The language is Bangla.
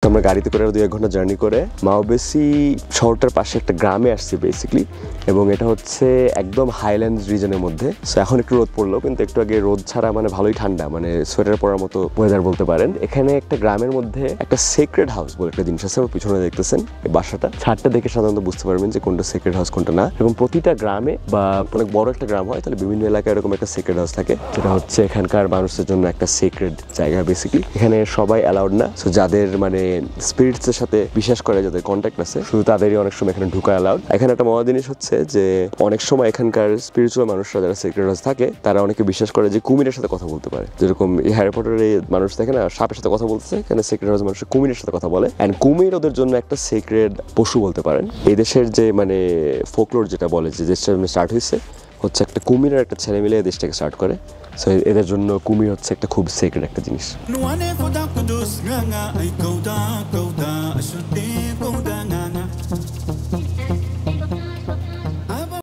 আমরা গাড়িতে করে 2-1 ঘন্টা জার্নি করে মাওবেসি শহরটার পাশে একটা গ্রামে আসছি বেসিক্যালি, এবং এটা হচ্ছে একদম হাইল্যান্ডস রিজনের মধ্যে। সো এখন একটু রোদ পড়লো, কিন্তু একটু আগে রোদ ছাড়া মানে ভালোই ঠান্ডা, মানে সোয়েটার পরার মতো ওয়েদার বলতে পারেন। এখানে একটা গ্রামের মধ্যে একটা সেক্রেড হাউস বলে একটা জিনিস আছে, আমার পিছনে দেখতেছেন এই বাসাটা, ছাদটা দেখে সাধারণত বুঝতে পারবেন যে কোনটা সেক্রেড হাউস কোনটা না। এবং প্রতিটা গ্রামে বা অনেক বড় একটা গ্রাম হয় তাহলে বিভিন্ন এলাকায় এরকম একটা সেক্রেড হাউস থাকে, যেটা হচ্ছে এখানকার মানুষের জন্য একটা সেক্রেড জায়গা বেসিক্যালি। এখানে সবাই অ্যালাউড না, সো যাদের মানে স্পিরিটসের সাথে বিশ্বাস করে, যাদের কন্ট্যাক্ট আছে, শুধু তাদেরই অনেক সময় এখানে ঢুকা অ্যালাউড। এখানে একটা মজার জিনিস হচ্ছে যে অনেক সময় এখানকার স্পিরিচুয়াল মানুষরা যারা সেক্রেড হাউস থাকে তারা অনেকে বিশ্বাস করে যে কুমিরের সাথে কথা বলতে পারে। যেরকম এই হ্যারি পটারে মানুষ দেখে না সাপের সাথে কথা বলতেছে, এখানে সেক্রেড হাউস মানুষ কুমিরের সাথে কথা বলে। অ্যান্ড কুমির ওদের জন্য একটা সেক্রেড পশু বলতে পারেন। এই দেশের যে মানে ফোকলোর যেটা বলে যে দেশটা স্টার্ট হয়েছে হচ্ছে একটা কুমিরের একটা ছেলে মিলে দেশটাকে স্টার্ট করে। সো এদের জন্য কুমির হচ্ছে একটা খুব সেক্রেড একটা জিনিস।